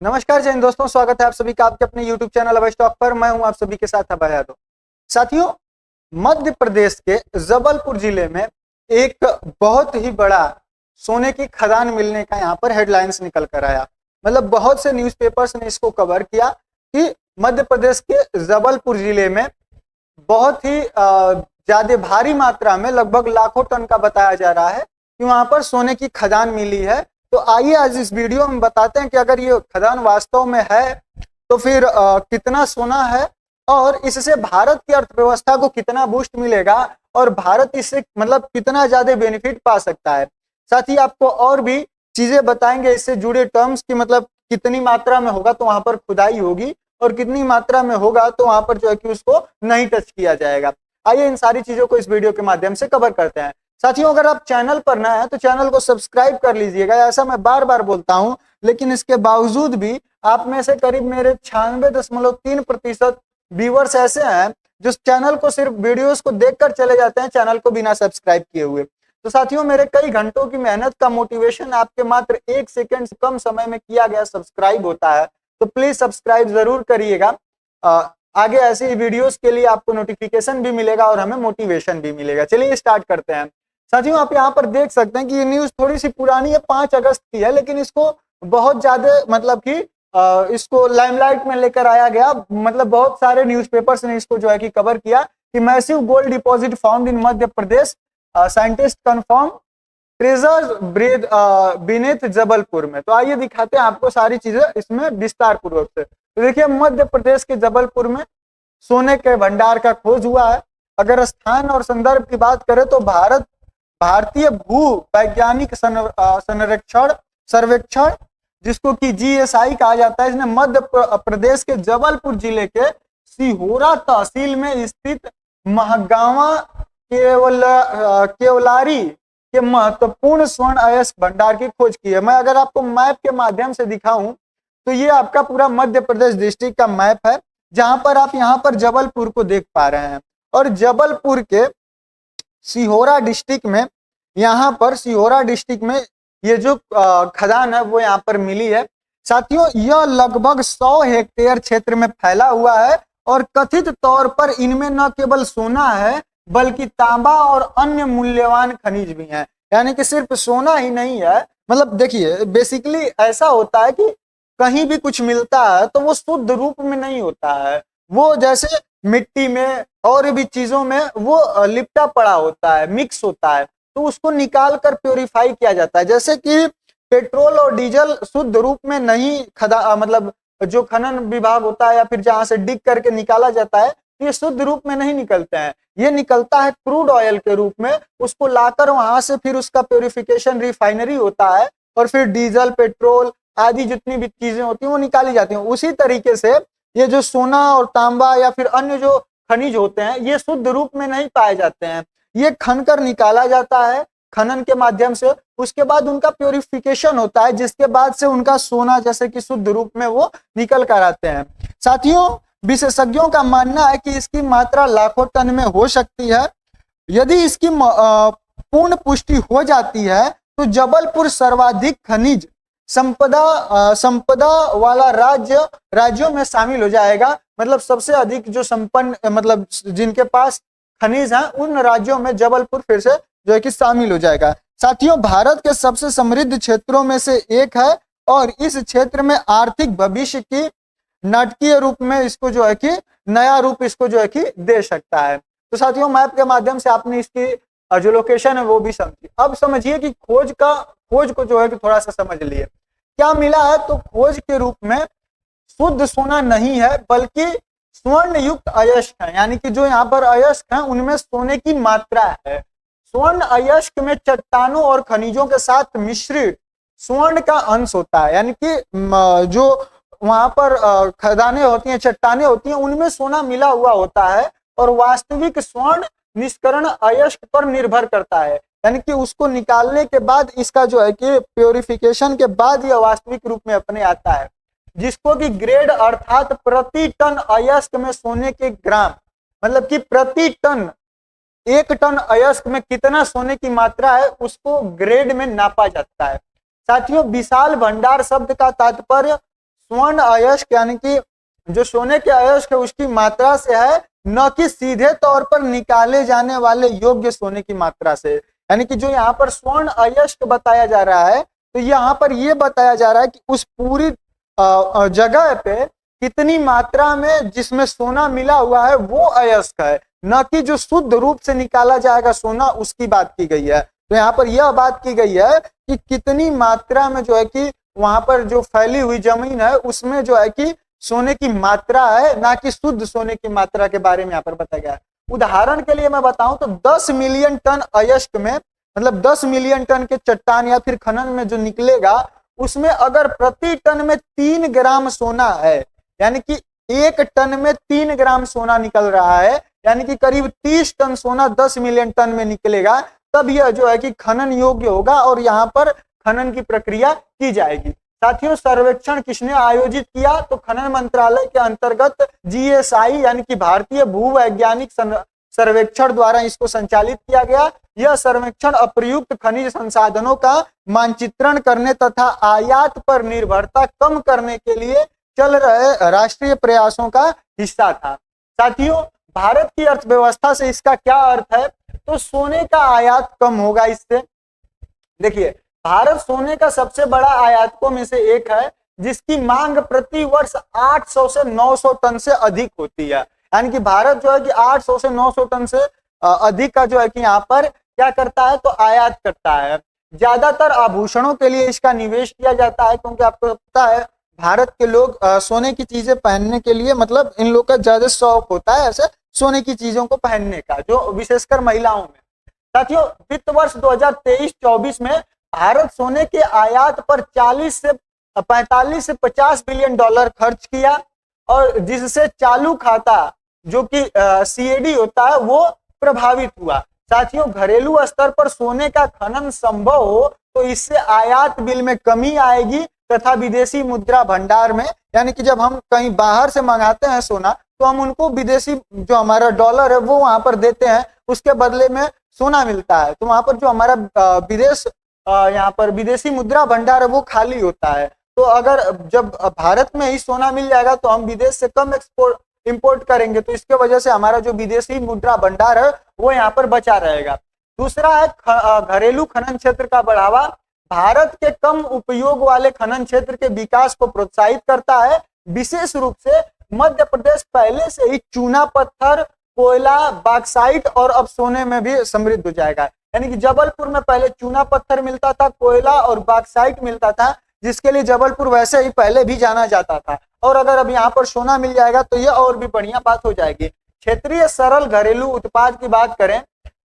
नमस्कार जैन दोस्तों, स्वागत है आप सभी का आपके अपने YouTube चैनल अभय स्टॉक पर। मैं हूं आप सभी के साथ अभय यादव। साथियों, मध्य प्रदेश के जबलपुर जिले में एक बहुत ही बड़ा सोने की खदान मिलने का यहाँ पर हेडलाइंस निकल कर आया। मतलब बहुत से न्यूज़पेपर्स ने इसको कवर किया कि मध्य प्रदेश के जबलपुर जिले में बहुत ही ज्यादा भारी मात्रा में लगभग लाखों टन का बताया जा रहा है कि वहां पर सोने की खदान मिली है। तो आइए आज इस वीडियो में बताते हैं कि अगर ये खदान वास्तव में है तो फिर कितना सोना है और इससे भारत की अर्थव्यवस्था को कितना बूस्ट मिलेगा और भारत इससे मतलब कितना ज्यादा बेनिफिट पा सकता है। साथ ही आपको और भी चीजें बताएंगे इससे जुड़े टर्म्स की, मतलब कितनी मात्रा में होगा तो वहां पर खुदाई होगी और कितनी मात्रा में होगा तो वहां पर जो है कि उसको नहीं टच किया जाएगा। आइए इन सारी चीजों को इस वीडियो के माध्यम से कवर करते हैं। साथियों, अगर आप चैनल पर नए हैं तो चैनल को सब्सक्राइब कर लीजिएगा। ऐसा मैं बार बार बोलता हूं, लेकिन इसके बावजूद भी आप में से करीब मेरे 96.3% व्यूअर्स ऐसे हैं जो चैनल को सिर्फ वीडियोस को देखकर चले जाते हैं, चैनल को बिना सब्सक्राइब किए हुए। तो साथियों, मेरे कई घंटों की मेहनत का मोटिवेशन आपके मात्र 1 सेकेंड से कम समय में किया गया सब्सक्राइब होता है। तो प्लीज सब्सक्राइब जरूर करिएगा। आगे ऐसी वीडियोस के लिए आपको नोटिफिकेशन भी मिलेगा और हमें मोटिवेशन भी मिलेगा। चलिए स्टार्ट करते हैं। साथियों, आप यहाँ पर देख सकते हैं कि ये न्यूज थोड़ी सी पुरानी है, 5 अगस्त की है, लेकिन इसको बहुत ज्यादा मतलब कि इसको लाइमलाइट में लेकर आया गया। मतलब बहुत सारे न्यूज़पेपर्स ने इसको जो है कि कवर किया कि massive gold deposit found in Madhya Pradesh, scientist confirm treasure bread beneath Jabalpur में। तो आइए दिखाते हैं आपको सारी चीजें इसमें विस्तार पूर्वक से। तो देखिए, मध्य प्रदेश के जबलपुर में सोने के भंडार का खोज हुआ है। अगर स्थान और संदर्भ की बात करें तो भारतीय भू वैज्ञानिक सर्वेक्षण जिसको कि GSI कहा जाता है, इसने मध्य प्रदेश के जबलपुर जिले के सिहोरा तहसील में स्थित महगावा केवलारी के महत्वपूर्ण स्वर्ण अयस्क भंडार की खोज की है। मैं अगर आपको मैप के माध्यम से दिखाऊं तो ये आपका पूरा मध्य प्रदेश डिस्ट्रिक्ट का मैप है, जहां पर आप यहाँ पर जबलपुर को देख पा रहे हैं। और जबलपुर के सिहोरा डिस्ट्रिक्ट में, यहाँ पर सिहोरा डिस्ट्रिक्ट में ये जो खदान है वो यहाँ पर मिली है। साथियों, यह लगभग 100 हेक्टेयर क्षेत्र में फैला हुआ है और कथित तौर पर इनमें न केवल सोना है बल्कि तांबा और अन्य मूल्यवान खनिज भी हैं। यानी कि सिर्फ सोना ही नहीं है। मतलब देखिए, बेसिकली ऐसा होता है कि कहीं भी कुछ मिलता है तो वो शुद्ध रूप में नहीं होता है, वो जैसे मिट्टी में और भी चीजों में वो लिपटा पड़ा होता है, मिक्स होता है, तो उसको निकाल कर प्योरीफाई किया जाता है। जैसे कि पेट्रोल और डीजल शुद्ध रूप में नहीं मतलब जो खनन विभाग होता है या फिर जहां से डिग करके निकाला जाता है, ये शुद्ध रूप में नहीं निकलते हैं, ये निकलता है क्रूड ऑयल के रूप में। उसको लाकर वहां से फिर उसका प्योरिफिकेशन रिफाइनरी होता है और फिर डीजल, पेट्रोल आदि जितनी भी चीजें होती हैं वो निकाली जाती हैं। उसी तरीके से ये जो सोना और तांबा या फिर अन्य जो खनिज होते हैं ये शुद्ध रूप में नहीं पाए जाते हैं, ये खनकर निकाला जाता है खनन के माध्यम से। उसके बाद उनका प्योरिफिकेशन होता है, जिसके बाद से उनका सोना जैसे कि शुद्ध रूप में वो निकल कर आते हैं। साथियों, विशेषज्ञों का मानना है कि इसकी मात्रा लाखों टन में हो सकती है। यदि इसकी पूर्ण पुष्टि हो जाती है तो जबलपुर सर्वाधिक खनिज संपदा वाला राज्यों में शामिल हो जाएगा। मतलब सबसे अधिक जो संपन्न मतलब जिनके पास खनिज है उन राज्यों में जबलपुर फिर से जो है कि शामिल हो जाएगा। साथियों, भारत के सबसे समृद्ध क्षेत्रों में से एक है और इस क्षेत्र में आर्थिक भविष्य की नाटकीय रूप में इसको जो है कि नया रूप इसको जो है कि दे सकता है। तो साथियों, मैप के माध्यम से आपने इसकी जो लोकेशन है वो भी समझी। अब समझिए कि खोज को जो है कि थोड़ा सा समझ लिए क्या मिला है। तो खोज के रूप में शुद्ध सोना नहीं है बल्कि स्वर्ण युक्त अयस्क है, यानी कि जो यहाँ पर अयस्क हैं उनमें सोने की मात्रा है। स्वर्ण अयस्क में चट्टानों और खनिजों के साथ मिश्रित स्वर्ण का अंश होता है, यानी कि जो वहां पर खदानें होती हैं, चट्टानें होती हैं, उनमें सोना मिला हुआ होता है और वास्तविक स्वर्ण निष्करण अयस्क पर निर्भर करता है। यानी कि उसको निकालने के बाद इसका जो है कि प्योरिफिकेशन के बाद यह वास्तविक रूप में अपने आता है, जिसको कि ग्रेड अर्थात प्रति टन अयस्क में सोने के ग्राम, मतलब कि प्रति टन 1 टन अयस्क में कितना सोने की मात्रा है उसको ग्रेड में नापा जाता है। साथियों, विशाल भंडार शब्द का तात्पर्य स्वर्ण अयस्क यानी कि जो सोने के अयस्क है उसकी मात्रा से है, न कि सीधे तौर पर निकाले जाने वाले योग्य सोने की मात्रा से। यानी कि जो यहाँ पर स्वर्ण अयस्क बताया जा रहा है, तो यहाँ पर ये बताया जा रहा है कि उस पूरी जगह पे कितनी मात्रा में जिसमें सोना मिला हुआ है वो अयस्क है, न कि जो शुद्ध रूप से निकाला जाएगा सोना उसकी बात की गई है। तो यहाँ पर यह बात की गई है कि कितनी मात्रा में जो है कि वहां पर जो फैली हुई जमीन है उसमें जो है कि सोने की मात्रा है, ना कि शुद्ध सोने की मात्रा के बारे में यहाँ पर बताया गया है। उदाहरण के लिए मैं बताऊं तो 10 मिलियन टन अयस्क में, मतलब 10 मिलियन टन के चट्टान या फिर खनन में जो निकलेगा उसमें अगर प्रति टन में 3 ग्राम सोना है, यानी कि 1 टन में 3 ग्राम सोना निकल रहा है, यानी कि करीब 30 टन सोना 10 मिलियन टन में निकलेगा, तब यह जो है कि खनन योग्य होगा और यहाँ पर खनन की प्रक्रिया की जाएगी। साथियों, सर्वेक्षण किसने आयोजित किया? तो खनन मंत्रालय के अंतर्गत GSI यानी कि भारतीय भूवैज्ञानिक सर्वेक्षण द्वारा इसको संचालित किया गया। यह सर्वेक्षण अप्रयुक्त खनिज संसाधनों का मानचित्रण करने तथा आयात पर निर्भरता कम करने के लिए चल रहे राष्ट्रीय प्रयासों का हिस्सा था। साथियों, भारत की अर्थव्यवस्था से इसका क्या अर्थ है? तो सोने का आयात कम होगा इससे। देखिए, भारत सोने का सबसे बड़ा आयातकों में से एक है, जिसकी मांग प्रति वर्ष 800 से 900 टन से अधिक होती है। यानी कि भारत जो है कि 800 से 900 टन से अधिक का जो है कि यहाँ पर क्या करता है, तो आयात करता है। ज्यादातर आभूषणों के लिए इसका निवेश किया जाता है, क्योंकि आपको पता है भारत के लोग सोने की चीजें पहनने के लिए, मतलब इन लोग का ज्यादा शौक होता है ऐसे सोने की चीजों को पहनने का, जो विशेषकर महिलाओं में। साथियों, वित्त वर्ष 2023-24 में भारत सोने के आयात पर 45 से 50 बिलियन डॉलर खर्च किया, और जिससे चालू खाता जो कि CAD होता है वो प्रभावित हुआ। साथियों, घरेलू स्तर पर सोने का खनन संभव हो तो इससे आयात बिल में कमी आएगी तथा विदेशी मुद्रा भंडार में, यानी कि जब हम कहीं बाहर से मंगाते हैं सोना तो हम उनको विदेशी जो हमारा डॉलर है वो वहां पर देते हैं, उसके बदले में सोना मिलता है। तो वहां पर जो हमारा विदेश यहाँ पर विदेशी मुद्रा भंडार है वो खाली होता है। तो अगर जब भारत में ही सोना मिल जाएगा तो हम विदेश से कम इंपोर्ट करेंगे, तो इसके वजह से हमारा जो विदेशी मुद्रा भंडार है वो यहाँ पर बचा रहेगा। दूसरा है घरेलू खनन क्षेत्र का बढ़ावा। भारत के कम उपयोग वाले खनन क्षेत्र के विकास को प्रोत्साहित करता है। विशेष रूप से मध्य प्रदेश पहले से ही चूना पत्थर, कोयला, बॉक्साइट और अब सोने में भी समृद्ध हो जाएगा। यानी कि जबलपुर में पहले चूना पत्थर मिलता था, कोयला और बॉक्साइट मिलता था, जिसके लिए जबलपुर वैसे ही पहले भी जाना जाता था, और अगर अब यहाँ पर सोना मिल जाएगा तो यह और भी बढ़िया बात हो जाएगी। क्षेत्रीय सरल घरेलू उत्पाद की बात करें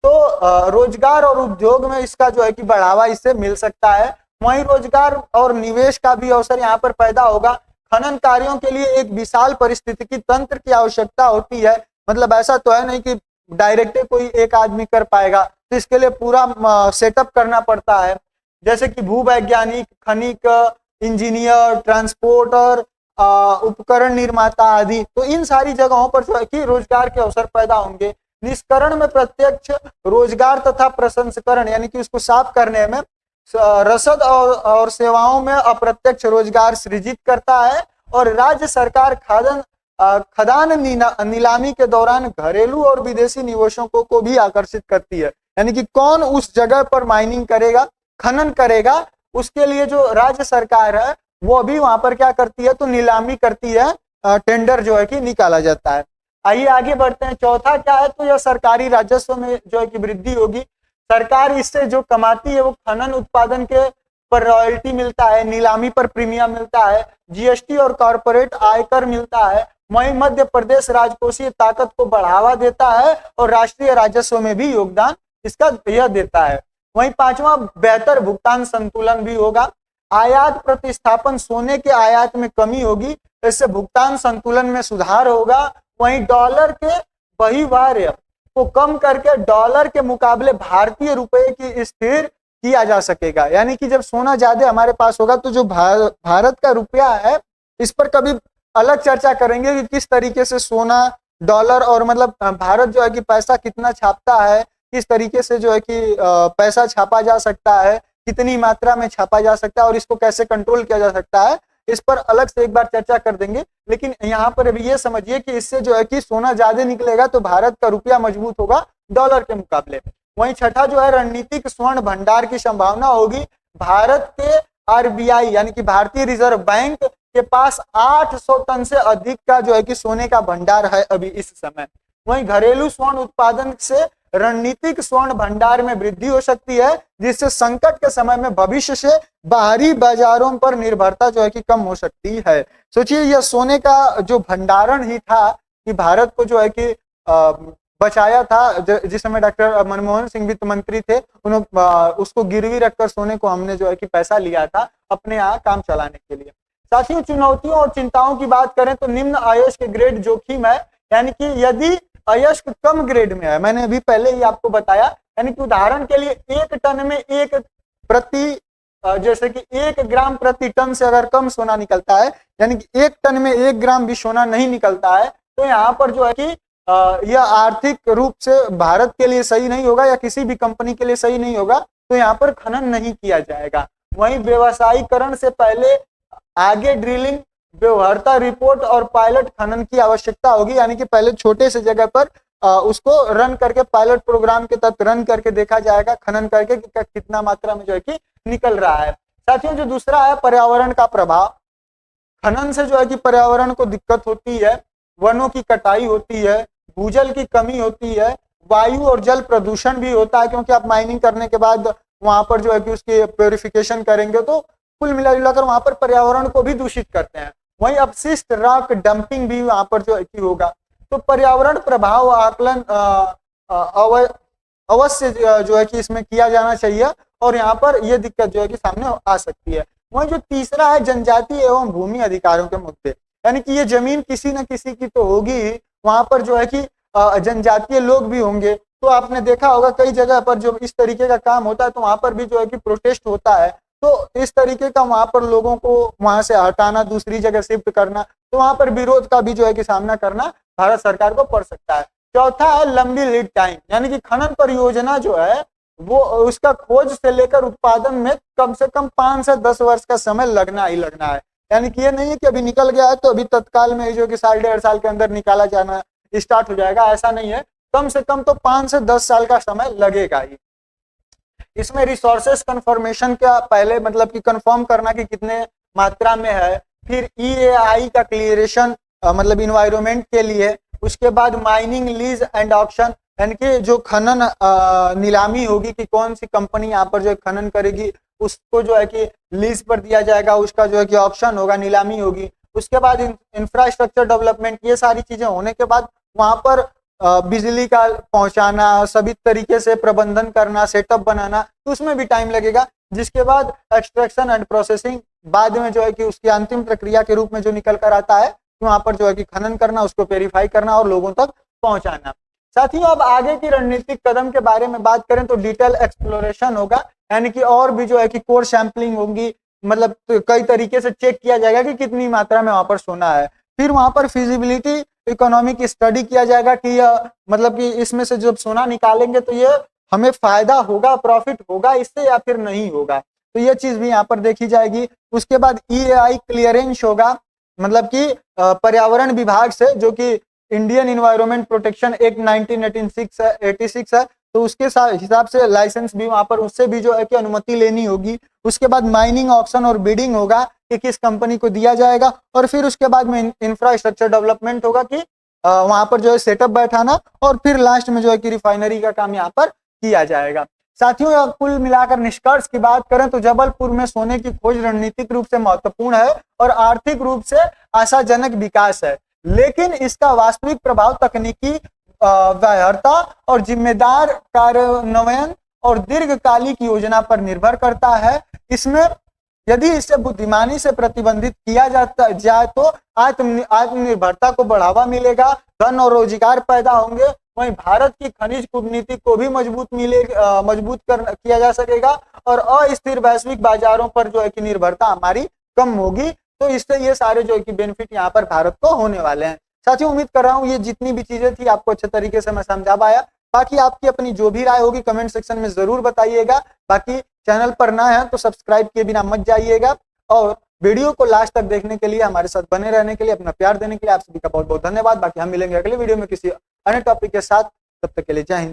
तो रोजगार और उद्योग में इसका जो है कि बढ़ावा इससे मिल सकता है। वहीं रोजगार और निवेश का भी अवसर यहाँ पर पैदा होगा। खनन कार्यों के लिए एक विशाल पारिस्थितिकी तंत्र की आवश्यकता होती है, मतलब ऐसा तो है नहीं कि डायरेक्ट कोई एक आदमी कर पाएगा, तो इसके लिए पूरा सेटअप करना पड़ता है, जैसे कि भूवैज्ञानिक, खनिक, इंजीनियर, ट्रांसपोर्टर, उपकरण निर्माता आदि। तो इन सारी जगहों पर जो है कि रोजगार के अवसर पैदा होंगे। निष्करण में प्रत्यक्ष रोजगार तथा प्रसंस्करण यानी कि उसको साफ करने में, रसद और सेवाओं में अप्रत्यक्ष रोजगार सृजित करता है। और राज्य सरकार खदान नीलामी के दौरान घरेलू और विदेशी निवेशकों को भी आकर्षित करती है। यानी कि कौन उस जगह पर माइनिंग करेगा, खनन करेगा, उसके लिए जो राज्य सरकार है वो भी वहां पर क्या करती है, तो नीलामी करती है, टेंडर जो है कि निकाला जाता है। आइए आगे बढ़ते हैं। चौथा क्या है, तो यह सरकारी राजस्व में जो है कि वृद्धि होगी। सरकार इससे जो कमाती है वो खनन उत्पादन के पर रॉयल्टी मिलता है, नीलामी पर प्रीमियम मिलता है, GST और कॉर्पोरेट आयकर मिलता है। वहीं मध्य प्रदेश राजकोषीय ताकत को बढ़ावा देता है और राष्ट्रीय राजस्व में भी योगदान इसका यह देता है। वहीं पांचवा, बेहतर भुगतान संतुलन भी होगा। आयात प्रतिस्थापन, सोने के आयात में कमी होगी, इससे भुगतान संतुलन में सुधार होगा। वहीं डॉलर के बहिर्वाह को कम करके डॉलर के मुकाबले भारतीय रुपए की स्थिर किया जा सकेगा। यानी कि जब सोना ज्यादा हमारे पास होगा तो जो भारत का रुपया है, इस पर कभी अलग चर्चा करेंगे कि किस तरीके से सोना, डॉलर और मतलब भारत जो है कि पैसा कितना छापता है, किस तरीके से जो है कि पैसा छापा जा सकता है, कितनी मात्रा में छापा जा सकता है और इसको कैसे कंट्रोल किया जा सकता है, इस पर अलग से एक बार चर्चा कर देंगे। लेकिन यहाँ पर अभी ये समझिए कि इससे जो है कि सोना ज्यादा निकलेगा तो भारत का रुपया मजबूत होगा डॉलर के मुकाबले। वहीं छठा जो है रणनीतिक स्वर्ण भंडार की संभावना होगी। भारत के आरबीआई यानी कि भारतीय रिजर्व बैंक के पास 800 टन से अधिक का जो है कि सोने का भंडार है अभी इस समय। वहीं घरेलू स्वर्ण उत्पादन से रणनीतिक स्वर्ण भंडार में वृद्धि हो सकती है, जिससे संकट के समय में भविष्य से बाहरी बाजारों पर निर्भरता जो है कि कम हो सकती है। सोचिए यह सोने का जो भंडारण ही था कि भारत को जो है कि बचाया था, जिस समय डॉक्टर मनमोहन सिंह वित्त मंत्री थे, उन्होंने उसको गिरवी रखकर सोने को हमने जो है कि पैसा लिया था अपने यहाँ काम चलाने के लिए। साथियों चुनौतियों और चिंताओं की बात करें तो निम्न अयस्क ग्रेड जोखिम है, यानी कि यदि अयस्क कम ग्रेड में है, मैंने अभी पहले ही आपको बताया, यानी कि उदाहरण के लिए 1 टन में जैसे कि 1 ग्राम प्रति टन से अगर कम सोना निकलता है, यानी कि 1 टन में 1 ग्राम भी सोना नहीं निकलता है, तो यहाँ पर जो है कि यह आर्थिक रूप से भारत के लिए सही नहीं होगा या किसी भी कंपनी के लिए सही नहीं होगा, तो यहाँ पर खनन नहीं किया जाएगा। वहीं व्यवसायीकरण से पहले आगे ड्रिलिंग, व्यवहार्यता रिपोर्ट और पायलट खनन की आवश्यकता होगी, यानी कि पहले छोटे से जगह पर उसको रन करके पायलट प्रोग्राम के तहत रन करके देखा जाएगा, खनन करके कि कितना मात्रा में जो है कि निकल रहा है। साथियों जो दूसरा है पर्यावरण का प्रभाव। खनन से जो है कि पर्यावरण को दिक्कत होती है, वनों की कटाई होती है, भूजल की कमी होती है, वायु और जल प्रदूषण भी होता है, क्योंकि आप माइनिंग करने के बाद वहां पर जो है कि उसकी प्योरिफिकेशन करेंगे तो कुल मिलाकर वहां पर पर्यावरण को भी दूषित करते हैं। वहीं अपशिष्ट रॉक डंपिंग भी वहां पर जो है कि होगा। तो पर्यावरण प्रभाव आकलन अवश्य जो है कि इसमें किया जाना चाहिए और यहाँ पर यह दिक्कत जो है कि सामने आ सकती है। वहीं जो तीसरा है जनजातीय एवं भूमि अधिकारों के मुद्दे, यानी कि ये जमीन किसी न किसी की तो होगी ही, वहां पर जो है कि जनजातीय लोग भी होंगे। तो आपने देखा होगा कई जगह पर जो इस तरीके का काम होता है तो वहां पर भी जो है कि प्रोटेस्ट होता है, तो इस तरीके का वहां पर लोगों को वहां से हटाना, दूसरी जगह शिफ्ट करना, तो वहां पर विरोध का भी जो है कि सामना करना भारत सरकार को पड़ सकता है। चौथा है लंबी लीड टाइम, यानी कि खनन परियोजना जो है वो उसका खोज से लेकर उत्पादन में कम से कम 5 से 10 वर्ष का समय लगना ही लगना है। यानी कि ये नहीं है कि अभी निकल गया है तो अभी तत्काल में जो कि 1.5 साल के अंदर निकाला जाना स्टार्ट हो जाएगा, ऐसा नहीं है। कम से कम तो 5 से 10 साल का समय लगेगा ही। इसमें रिसोर्सेस कंफर्मेशन का पहले मतलब कि कंफर्म करना कि कितने मात्रा में है, फिर EAI का क्लियरेशन मतलब इन्वायरमेंट के लिए, उसके बाद माइनिंग लीज एंड ऑक्शन, यानी कि जो खनन नीलामी होगी कि कौन सी कंपनी यहाँ पर जो है खनन करेगी उसको जो है कि लीज पर दिया जाएगा, उसका जो है कि ऑक्शन होगा, नीलामी होगी। उसके बाद इंफ्रास्ट्रक्चर डेवलपमेंट, ये सारी चीजें होने के बाद वहां पर बिजली का पहुंचाना, सभी तरीके से प्रबंधन करना, सेटअप बनाना, तो उसमें भी टाइम लगेगा। जिसके बाद एक्सट्रैक्शन एंड प्रोसेसिंग, बाद में जो है कि उसकी अंतिम प्रक्रिया के रूप में जो निकल कर आता है तो वहां पर जो है कि खनन करना, उसको वेरीफाई करना और लोगों तक पहुंचाना। साथियों अब आगे की रणनीतिक कदम के बारे में बात करें तो डिटेल एक्सप्लोरेशन होगा, यानी कि और भी जो है कि कोर सैंपलिंग होगी, मतलब तो कई तरीके से चेक किया जाएगा कि कितनी मात्रा में वहां पर सोना है। फिर वहां पर फिजिबिलिटी इकोनॉमिक स्टडी किया जाएगा कि यह मतलब कि इसमें से जब सोना निकालेंगे तो ये हमें फायदा होगा, प्रॉफिट होगा इससे या फिर नहीं होगा, तो ये चीज भी यहाँ पर देखी जाएगी। उसके बाद EAI क्लियरेंस होगा, मतलब कि पर्यावरण विभाग से, जो कि इंडियन इन्वायरमेंट प्रोटेक्शन एक्ट 1986 है, तो उसके हिसाब से लाइसेंस भी वहां पर उससे भी जो है कि अनुमति लेनी होगी। उसके बाद माइनिंग ऑक्शन और बिडिंग होगा कि किस कंपनी को दिया जाएगा, और फिर उसके बाद में इंफ्रास्ट्रक्चर डेवलपमेंट होगा कि वहां पर जो है सेटअप बैठाना, और फिर लास्ट में जो है कि रिफाइनरी का काम यहाँ पर किया जाएगा। साथियों कुल मिलाकर निष्कर्ष की बात करें तो जबलपुर में सोने की खोज रणनीतिक रूप से महत्वपूर्ण है और आर्थिक रूप से आशाजनक विकास है, लेकिन इसका वास्तविक प्रभाव तकनीकी व्यवहार्यता और जिम्मेदार कार्यान्वयन और दीर्घकालिक योजना पर निर्भर करता है। इसमें यदि इसे बुद्धिमानी से प्रतिबंधित किया जाए तो आत्मनिर्भरता को बढ़ावा मिलेगा, धन और रोजगार पैदा होंगे, वहीं भारत की खनिज कूटनीति को भी मजबूत किया जा सकेगा और अस्थिर वैश्विक बाजारों पर जो है कि निर्भरता हमारी कम होगी। तो इससे ये सारे जो है कि बेनिफिट यहाँ पर भारत को होने वाले हैं। साथियों उम्मीद कर रहा हूँ ये जितनी भी चीजें थी आपको अच्छे तरीके से मैं समझा पाया। बाकी आपकी अपनी जो भी राय होगी कमेंट सेक्शन में जरूर बताइएगा। बाकी चैनल पर ना है तो सब्सक्राइब किए बिना मत जाइएगा और वीडियो को लास्ट तक देखने के लिए, हमारे साथ बने रहने के लिए, अपना प्यार देने के लिए आप सभी का बहुत बहुत धन्यवाद। बाकी हम मिलेंगे अगले वीडियो में किसी अन्य टॉपिक के साथ, तब तक के लिए जय हिंद।